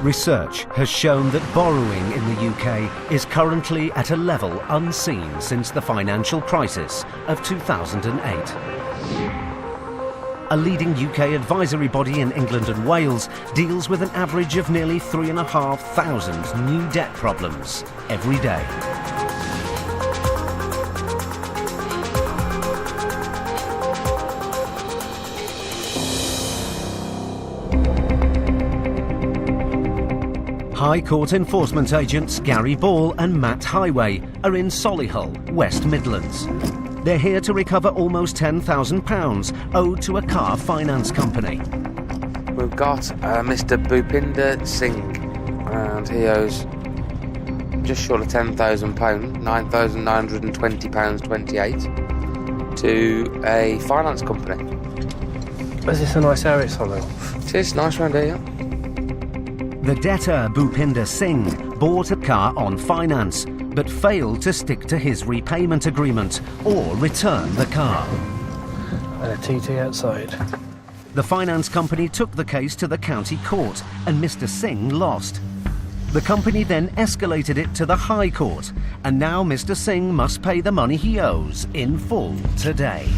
[SPEAKER 1] Research has shown that borrowing in the UK is currently at a level unseen since the financial crisis of 2008. A leading UK advisory body in England and Wales deals with an average of nearly 3,500 new debt problems every day. High Court enforcement agents Gary Ball and Matt Highway are in Solihull, West Midlands. They're here to recover almost £10,000 owed to a car finance company.
[SPEAKER 15] We've got Mr. Bhupinder Singh, and he owes just short of £10,000, £9,920.28, to a finance company.
[SPEAKER 12] Is this a nice area, Solomon?
[SPEAKER 15] It is nice round here, yeah.
[SPEAKER 1] The debtor, Bhupinder Singh, bought a car on finance, but failed to stick to his repayment agreement or return the car.
[SPEAKER 12] And a TT outside.
[SPEAKER 1] The finance company took the case to the county court, and Mr. Singh lost. The company then escalated it to the High Court, and now Mr. Singh must pay the money he owes in full today.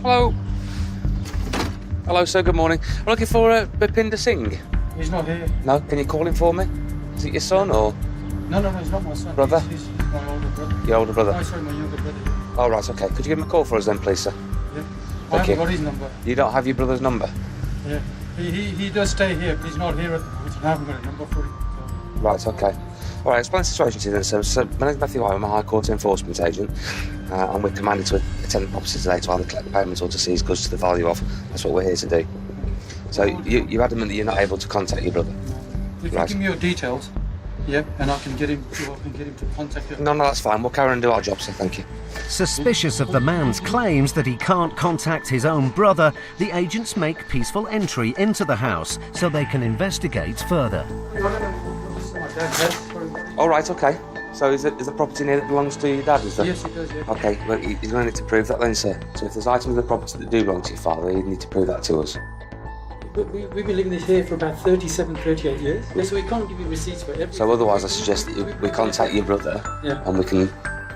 [SPEAKER 15] Hello. Hello, sir, good morning. I'm looking for Bhupinder Singh.
[SPEAKER 19] He's not here.
[SPEAKER 15] No? Can you call him for me? Is it your son or...?
[SPEAKER 19] No, he's not my son.
[SPEAKER 15] Brother?
[SPEAKER 19] He's my older brother.
[SPEAKER 15] Your older brother?
[SPEAKER 19] No, sorry, my younger brother.
[SPEAKER 15] Oh, right, OK. Could you give him a call for us then, please, sir?
[SPEAKER 19] Yeah.
[SPEAKER 15] Thank
[SPEAKER 19] I haven't
[SPEAKER 15] you.
[SPEAKER 19] got his number.
[SPEAKER 15] You don't have your brother's number?
[SPEAKER 19] Yeah. He does stay here, but he's not here at the moment. I haven't got a number for him. So.
[SPEAKER 15] Right, OK. All right, explain the situation to you then, sir. So, my name's Matthew White. I'm a High Court enforcement agent, and we're commanded to attend the property today to either collect the payments or to seize goods to the value of. That's what we're here to do. So, you're adamant that you're not able to contact your brother?
[SPEAKER 19] If
[SPEAKER 15] Right.
[SPEAKER 19] you give me your details, yeah, and I can get him to contact you.
[SPEAKER 15] No, that's fine. We'll carry on and do our job, sir. Thank you.
[SPEAKER 1] Suspicious of the man's claims that he can't contact his own brother, the agents make peaceful entry into the house so they can investigate further.
[SPEAKER 15] All right, OK. So is the property near that belongs to your dad, is there?
[SPEAKER 19] Yes, it does, yeah.
[SPEAKER 15] OK, well, he's going to need to prove that then, sir. So if there's items of the property that do belong to your father, you need to prove that to us.
[SPEAKER 19] We've been living this here for about 38 years. Yeah, so we can't give you receipts for everything.
[SPEAKER 15] So otherwise, I suggest that we contact your brother,
[SPEAKER 19] Yeah.
[SPEAKER 15] and we can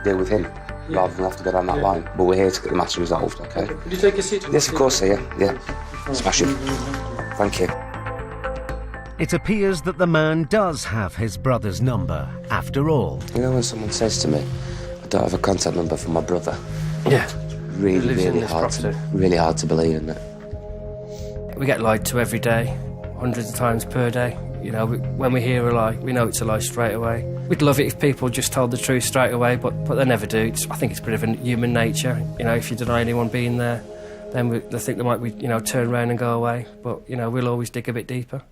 [SPEAKER 15] deal with him, rather than have to go down that line. But we're here to get the matter resolved, OK?
[SPEAKER 19] Could you take a seat?
[SPEAKER 15] Yes, of course, sir, yeah. Smashing. Thank you.
[SPEAKER 1] It appears that the man does have his brother's number, after all.
[SPEAKER 15] You know when someone says to me, I don't have a contact number for my brother?
[SPEAKER 12] Yeah.
[SPEAKER 15] Really hard to believe, isn't it?
[SPEAKER 12] We get lied to every day, hundreds of times per day. You know, when we hear a lie, we know it's a lie straight away. We'd love it if people just told the truth straight away, but they never do. I think it's a bit of human nature. You know, if you deny anyone being there, then they think they might be, turn around and go away. But, we'll always dig a bit deeper.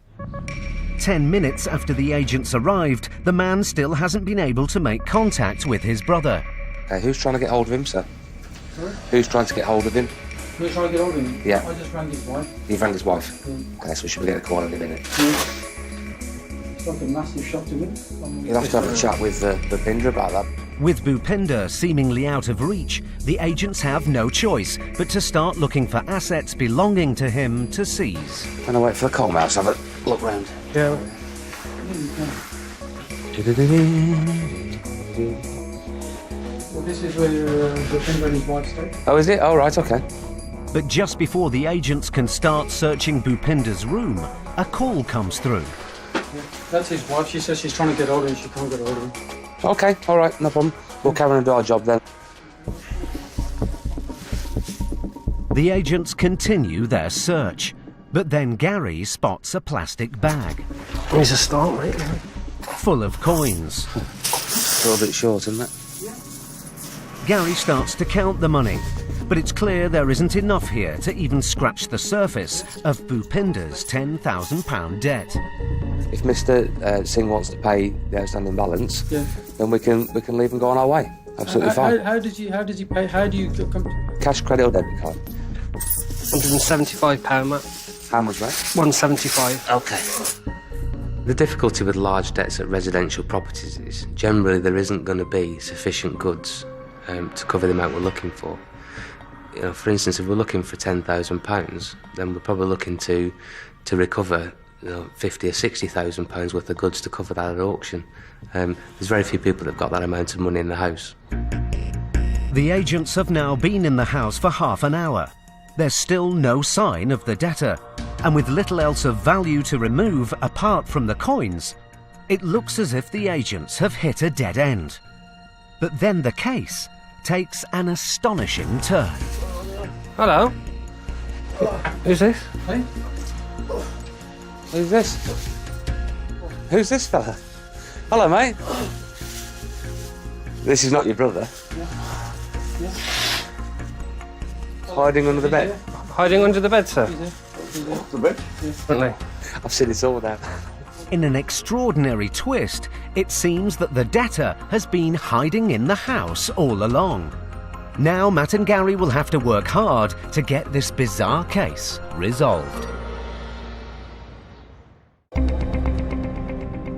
[SPEAKER 1] 10 minutes after the agents arrived, the man still hasn't been able to make contact with his brother.
[SPEAKER 15] Okay, who's trying to get hold of him, sir?
[SPEAKER 19] Sorry?
[SPEAKER 15] Who's trying to get hold of him?
[SPEAKER 19] We're trying to get hold of him?
[SPEAKER 15] Yeah.
[SPEAKER 19] I just rang his wife.
[SPEAKER 15] You've rang his wife?
[SPEAKER 19] Yeah.
[SPEAKER 15] Okay, so we should be getting a call in a minute.
[SPEAKER 19] It's like a massive shock to me.
[SPEAKER 15] You'll have to have a chat with Bhupinder about that.
[SPEAKER 1] With Bhupinder seemingly out of reach, the agents have no choice but to start looking for assets belonging to him to seize.
[SPEAKER 15] I'm gonna wait for the call mouse, have a look round.
[SPEAKER 12] Yeah.
[SPEAKER 19] Well, this is where Bhupinder and his wife stay.
[SPEAKER 15] Oh, is it? Oh, right, okay.
[SPEAKER 1] But just before the agents can start searching Bhupinder's room, a call comes through.
[SPEAKER 19] Yeah. That's his wife. She says she's trying to get hold of him. She can't get hold of him.
[SPEAKER 15] Okay, all right, no problem. We'll carry on and do our job then.
[SPEAKER 1] The agents continue their search, but then Gary spots a plastic bag.
[SPEAKER 12] Here's a start, mate.
[SPEAKER 1] Full of coins.
[SPEAKER 15] It's a little bit short, isn't it?
[SPEAKER 1] Gary starts to count the money, but it's clear there isn't enough here to even scratch the surface of Bhupinder's £10,000 debt.
[SPEAKER 15] If Mr. Singh wants to pay the outstanding balance,
[SPEAKER 19] Yeah.
[SPEAKER 15] then we can leave and go on our way. Absolutely fine.
[SPEAKER 19] How does he pay? How do you come to...
[SPEAKER 15] Cash, credit or debit card?
[SPEAKER 12] £175, Matt.
[SPEAKER 15] How much, mate?
[SPEAKER 12] £175.
[SPEAKER 15] Okay. The difficulty with large debts at residential properties is generally there isn't going to be sufficient goods to cover the amount we're looking for. For instance, if we're looking for £10,000, then we're probably looking to recover £50,000 or £60,000 worth of goods to cover that at auction. There's very few people that have got that amount of money in the house.
[SPEAKER 1] The agents have now been in the house for half an hour. There's still no sign of the debtor, and with little else of value to remove apart from the coins, it looks as if the agents have hit a dead end. But then the case takes an astonishing turn.
[SPEAKER 12] Hello. Who's this?
[SPEAKER 19] Hey?
[SPEAKER 15] Who's this? Who's this fella? Hello, mate. This is not your brother.
[SPEAKER 19] Yeah.
[SPEAKER 15] Hiding under the bed.
[SPEAKER 12] Hiding under the bed, sir.
[SPEAKER 3] I've seen it all now.
[SPEAKER 1] In an extraordinary twist, it seems that the debtor has been hiding in the house all along. Now Matt and Gary will have to work hard to get this bizarre case resolved.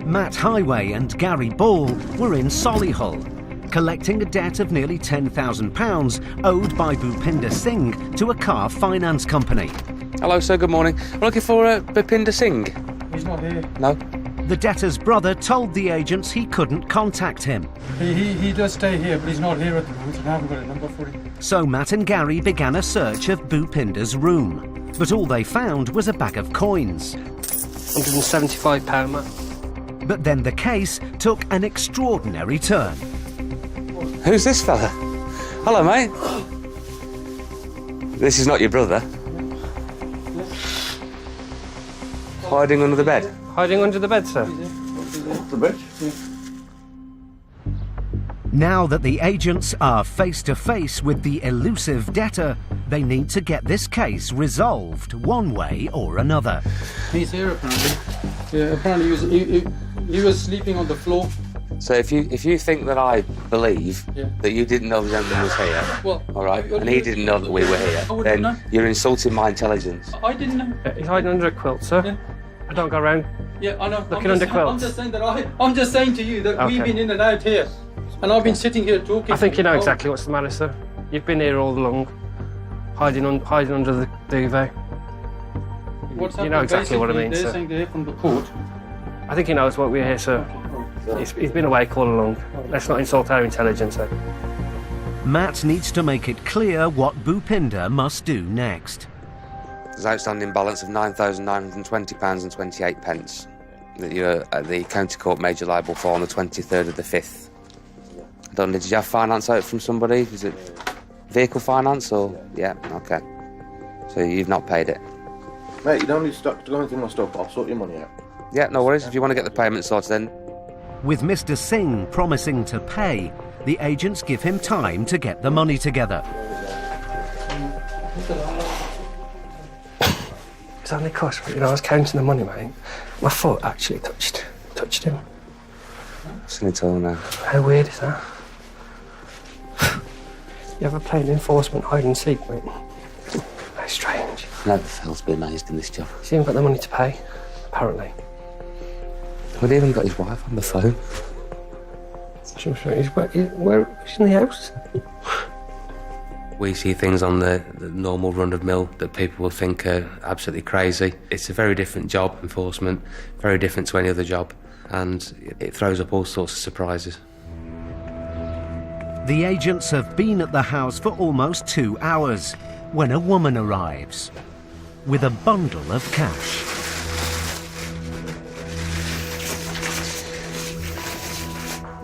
[SPEAKER 1] Matt Highway and Gary Ball were in Solihull, collecting a debt of nearly £10,000 owed by Bhupinder Singh to a car finance company.
[SPEAKER 15] Hello, sir, good morning. I'm looking for Bhupinder Singh.
[SPEAKER 19] He's not here.
[SPEAKER 15] No?
[SPEAKER 1] The debtor's brother told the agents he couldn't contact him.
[SPEAKER 19] He does stay here, but he's not here at the moment, and I haven't got a number for him.
[SPEAKER 1] So Matt and Gary began a search of Bhupinder's room. But all they found was a bag of coins.
[SPEAKER 12] £175, Matt.
[SPEAKER 1] But then the case took an extraordinary turn.
[SPEAKER 15] Who's this fella? Hello, mate. This is not your brother. Hiding under the bed?
[SPEAKER 12] Hiding under the bed, sir.
[SPEAKER 8] The bed?
[SPEAKER 1] Now that the agents are face to face with the elusive debtor, they need to get this case resolved one way or another.
[SPEAKER 19] He's here apparently. Yeah, apparently he was sleeping on the floor.
[SPEAKER 15] So if you think that I believe
[SPEAKER 19] Yeah.
[SPEAKER 15] that you didn't know the gentleman was here,
[SPEAKER 19] Well,
[SPEAKER 15] all right, and he didn't know that we were here,
[SPEAKER 19] I wouldn't
[SPEAKER 15] then
[SPEAKER 19] know.
[SPEAKER 15] you're insulting my intelligence.
[SPEAKER 19] I didn't know.
[SPEAKER 12] He's hiding under a quilt, sir.
[SPEAKER 19] Yeah.
[SPEAKER 12] I don't go around
[SPEAKER 19] Yeah, I know.
[SPEAKER 12] looking under
[SPEAKER 19] I'm
[SPEAKER 12] quilts.
[SPEAKER 19] just saying that I'm just saying to you that
[SPEAKER 12] Okay.
[SPEAKER 19] we've been in and out here, and I've been sitting here talking.
[SPEAKER 12] I think you know
[SPEAKER 19] Oh,
[SPEAKER 12] exactly what's the matter, sir. You've been here all along, hiding under the duvet.
[SPEAKER 19] What's
[SPEAKER 12] You know
[SPEAKER 19] happened?
[SPEAKER 12] exactly what I
[SPEAKER 19] Basically,
[SPEAKER 12] mean,
[SPEAKER 19] they're
[SPEAKER 12] sir.
[SPEAKER 19] saying they're here from the court.
[SPEAKER 12] I think he knows what we're here, sir. He's been awake all along. Let's not insult our intelligence, sir.
[SPEAKER 1] Matt needs to make it clear what Bhupinder must do next.
[SPEAKER 15] There's an outstanding balance of £9,920 and 28 pence that the county court made you liable for on the 23rd of the 5th. I don't know, did you have finance out from somebody? Is it vehicle finance or? Yeah, okay. So you've not paid it?
[SPEAKER 8] Mate, you don't need to go into my stuff. I'll sort your money out.
[SPEAKER 15] Yeah, no worries. If you want to get the payment sorted then.
[SPEAKER 1] With Mr. Singh promising to pay, the agents give him time to get the money together.
[SPEAKER 12] It's only because, you know, I was counting the money, mate. My foot actually touched him.
[SPEAKER 15] Seen it all now.
[SPEAKER 12] How weird is that? You ever played enforcement hide and seek, mate? How strange.
[SPEAKER 15] Never felt to be amazed in this job.
[SPEAKER 12] He's even got the money to pay, apparently.
[SPEAKER 15] We've even got his wife on the phone.
[SPEAKER 12] He's in the house.
[SPEAKER 15] We see things on the normal run-of-mill that people will think are absolutely crazy. It's a very different job, enforcement, very different to any other job, and it throws up all sorts of surprises.
[SPEAKER 1] The agents have been at the house for almost 2 hours when a woman arrives with a bundle of cash.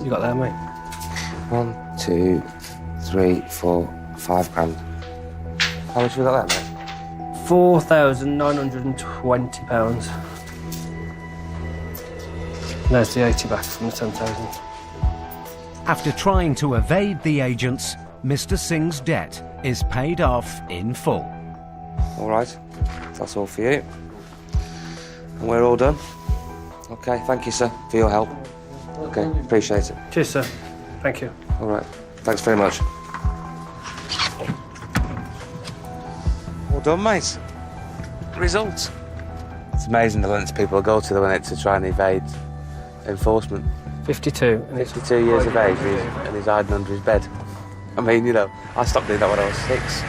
[SPEAKER 12] You got that, mate?
[SPEAKER 15] 1, 2, 3, 4, 5 grand. How much have you got there, mate?
[SPEAKER 12] £4,920. There's the 80 back from the 10,000.
[SPEAKER 1] After trying to evade the agents, Mr. Singh's debt is paid off in full.
[SPEAKER 15] All right, that's all for you. And we're all done. Okay, thank you, sir, for your help. Okay, appreciate it.
[SPEAKER 12] Cheers, sir. Thank you.
[SPEAKER 15] All right, thanks very much. All done, mate. Results. It's amazing the lengths people go to to try and evade enforcement.
[SPEAKER 12] 52. And
[SPEAKER 15] 52 years of age, and he's hiding under his bed. I mean, you know, I stopped doing that when I was 6.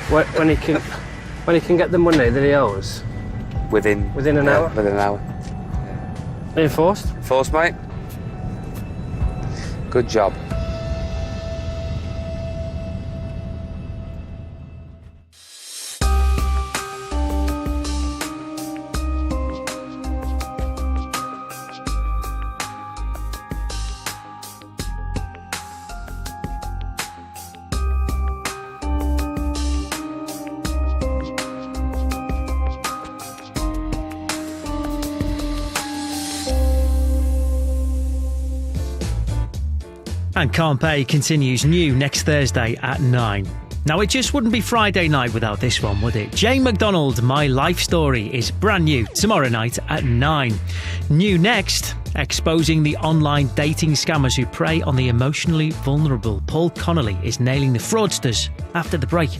[SPEAKER 12] When he can get the money that he owes?
[SPEAKER 15] Within
[SPEAKER 12] an hour?
[SPEAKER 15] Within an hour.
[SPEAKER 12] Enforced?
[SPEAKER 15] Enforced, mate. Good job.
[SPEAKER 20] And Can't Pay continues new next Thursday at 9. Now, it just wouldn't be Friday night without this one, would it? Jane McDonald, My Life Story, is brand new tomorrow night at 9. New next, exposing the online dating scammers who prey on the emotionally vulnerable. Paul Connolly is nailing the fraudsters after the break.